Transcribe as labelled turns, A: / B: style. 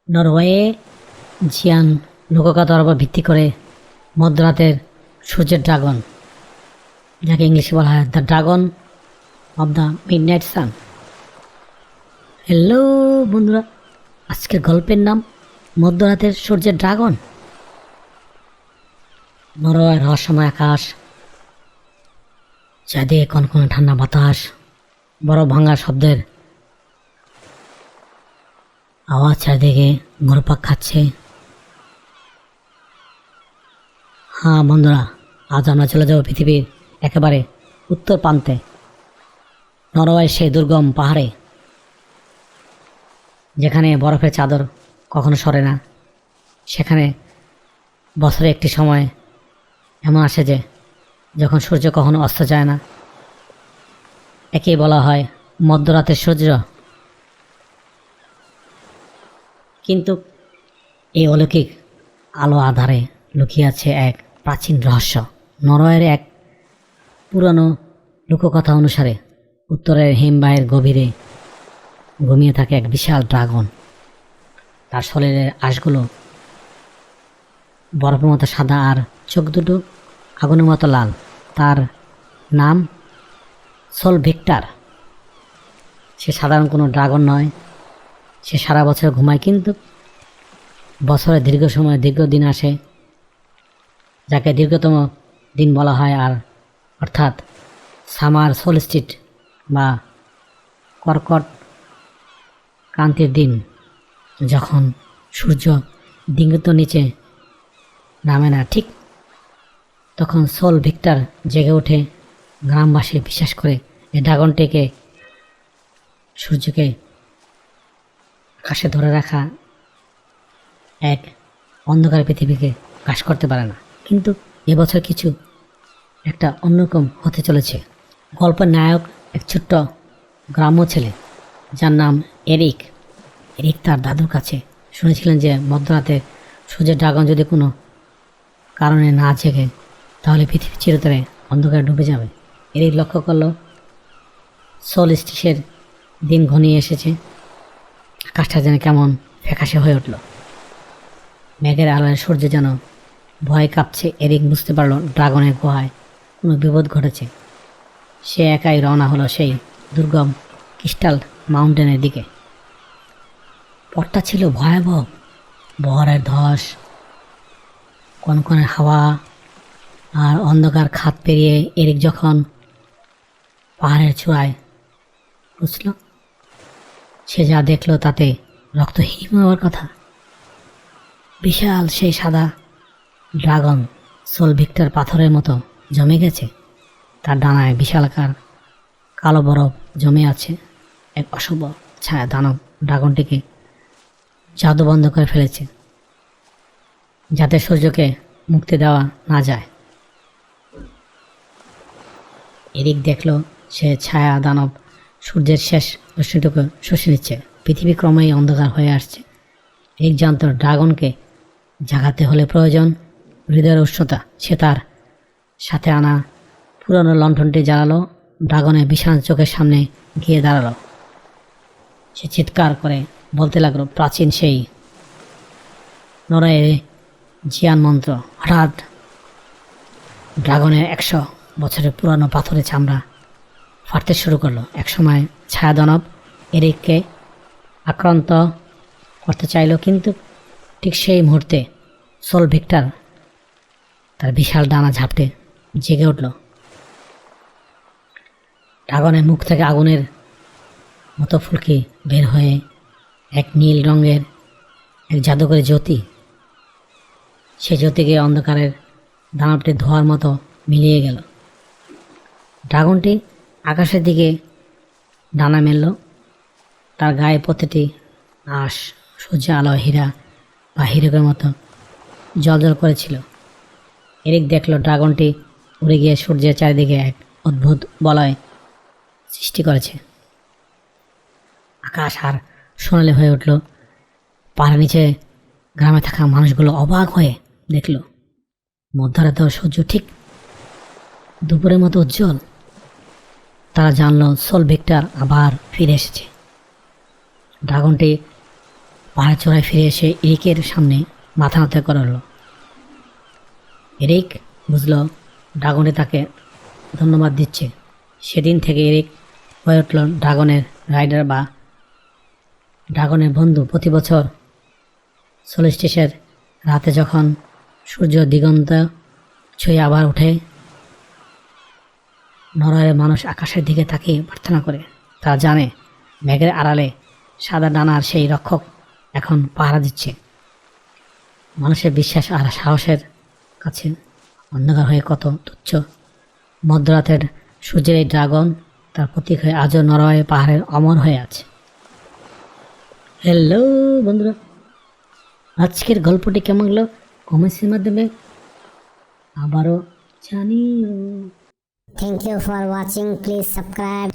A: Norway জিয়ান লোককথার উপর ভিত্তি করে মধ্যরাতের সূর্যের ড্রাগন, যাকে ইংলিশে বলা হয় the dragon of the midnight San. Hello বন্ধুরা, আজকের গল্পের নাম মধ্যরাতের সূর্যের ড্রাগন। নরওয়ের রহস্যময় আকাশ, চাঁদিকে কনকনে ঠান্ডা বাতাস, বরফ ভাঙার শব্দের আওয়াজ চারিদিকে ঘুরপাক খাচ্ছে। হ্যাঁ বন্ধুরা, আজ আমরা চলে যাব পৃথিবীর একেবারে উত্তর প্রান্তে, নরওয়ের সেই দুর্গম পাহাড়ে, যেখানে বরফের চাদর কখনো সরে না। সেখানে বছরে একটি সময় এমন আসে যে যখন সূর্য কখনো অস্ত যায় না। একেই বলা হয় মধ্যরাতের সূর্য। কিন্তু এই অলৌকিক আলো আধারে লুকিয়ে আছে এক প্রাচীন রহস্য। নরওয়ের এক পুরানো লোককথা অনুসারে উত্তরের হিমবাহের গভীরে ঘুমিয়ে থাকে এক বিশাল ড্রাগন। তার শরীরের আঁশগুলো বরফের মতো সাদা আর চোখ দুটো আগুনের মতো লাল। তার নাম সোল ভিক্টর। সে সাধারণ কোনো ড্রাগন নয়। সে সারা বছর ঘুমায়, কিন্তু বছরে দীর্ঘ সময় দীর্ঘ দিন আসে, যাকে দীর্ঘতম দিন বলা হয়, আর অর্থাৎ সামার সোলস্টিস বা কর্কট ক্রান্তির দিন, যখন সূর্য দিগন্ত নিচে নামে না, ঠিক তখন সোল ভিক্টর জেগে ওঠে। গ্রামবাসী বিশ্বাস করে এই ড্রাগনটিকে সূর্যকে আকাশে ধরে রাখা এক অন্ধকার পৃথিবীকে গ্রাস করতে পারে না। কিন্তু এবছর কিছু একটা অন্যরকম হতে চলেছে। গল্পের নায়ক এক ছোট্ট গ্রাম্য ছেলে, যার নাম এরিক। এরিক তার দাদুর কাছে শুনেছিলেন যে মধ্যরাতে সূর্যের ড্রাগন যদি কোনো কারণে না জেগে, তাহলে পৃথিবী চিরতরে অন্ধকারে ডুবে যাবে। এরিক লক্ষ্য করল সোলস্টিসের দিন ঘনিয়ে এসেছে। আকাশটা যেন কেমন ফ্যাকাশে হয়ে উঠল। মেঘের আলোয় সূর্য যেন ভয় কাঁপছে। এরিক বুঝতে পারল ড্রাগনের গুহায় কোনো বিপদ ঘটেছে। সে একাই রওনা হলো সেই দুর্গম ক্রিস্টাল মাউন্টেনের দিকে। পথটা ছিল ভয়াবহ। বহরের ধস, কনকনে হাওয়া আর অন্ধকার খাত পেরিয়ে এরিক যখন পাহাড়ের চূড়ায় পৌঁছল, সে যা দেখল তাতে রক্ত হিম হওয়ার কথা। বিশাল সেই সাদা ড্রাগন সোল ভিক্টর পাথরের মতো জমে গেছে। তার ডানায় বিশালাকার কালো বরফ জমে আছে। এক অশুভ ছায়া দানব ড্রাগনটিকে জাদু বন্ধ করে ফেলেছে, যাতে সূর্যকে মুক্তি দেওয়া না যায়। এরিক দেখল সে ছায়া দানব সূর্যের শেষ রশ্মিটুকু শুষে নিচ্ছে। পৃথিবী ক্রমেই অন্ধকার হয়ে আসছে। এরিক জানত ড্রাগনকে জাগাতে হলে প্রয়োজন হৃদয়ের উষ্ণতা। সে তার সাথে আনা পুরনো লণ্ঠনটি জ্বালালো, ড্রাগনের বিশাল চোখের সামনে গিয়ে দাঁড়ালো। সে চিৎকার করে বলতে লাগলো প্রাচীন সেই নরওয়ে জিয়ান মন্ত্র। হঠাৎ ড্রাগনের 100 বছরের পুরানো পাথরের চামড়া ফাটতে শুরু করলো। একসময় ছায়া দানব এরিককে আক্রান্ত করতে চাইল, কিন্তু ঠিক সেই মুহূর্তে সোল ভিক্টর তার বিশাল ডানা ঝাপটে জেগে উঠল। ড্রাগনের মুখ থেকে আগুনের মতো ফুলকি বের হয়ে এক নীল রঙের এক জাদুকরী জ্যোতি। সে জ্যোতিকে অন্ধকারের দানবটি ধোঁয়ার মতো মিলিয়ে গেল। ড্রাগনটি আকাশের দিকে ডানা মেলল। তার গায়ে প্রতিটি আঁশ সূর্য আলো হীরা বা হীরকের মতো জ্বলজ্বল করেছিল। এরিক দেখল ড্রাগনটি উড়ে গিয়ে সূর্যের চারিদিকে এক অদ্ভুত বলয় সৃষ্টি করেছে। আকাশ আর সোনালি হয়ে উঠল। পাহাড়ের নিচে গ্রামে থাকা মানুষগুলো অবাক হয়ে দেখল মধ্যরাতেও সূর্য ঠিক দুপুরের মতো উজ্জ্বল। তারা জানল সোল ভিক্টর আবার ফিরে এসেছে। ড্রাগনটি পাহাড় চূড়ায় ফিরে এসে এরিকের সামনে মাথা নত করল। এরিক বুঝল ড্রাগনে তাকে ধন্যবাদ দিচ্ছে। সেদিন থেকে এরিক হয়ে উঠল ড্রাগনের রাইডার বা ড্রাগনের বন্ধু। প্রতি বছর সলিস্টিসের রাতে যখন সূর্য দিগন্ত ছুঁয়ে আবার ওঠে, নরওয়ের মানুষ আকাশের দিকে তাকিয়ে প্রার্থনা করে। তারা জানে মেঘের আড়ালে সাদা ডানার সেই রক্ষক এখন পাহারা দিচ্ছে। মানুষের বিশ্বাস আর সাহসের কাছে অন্ধকার হয়ে কত তুচ্ছ। মধ্যরাতের সূর্যের এই ড্রাগন তার প্রতীক হয়ে আজও নরওয়ে পাহাড়ের অমর হয়ে আছে। হ্যালো বন্ধুরা, আজকের গল্পটি কেমন হলো কমেন্টসের মাধ্যমে আবারও জানিও।
B: Thank you for watching. Please subscribe.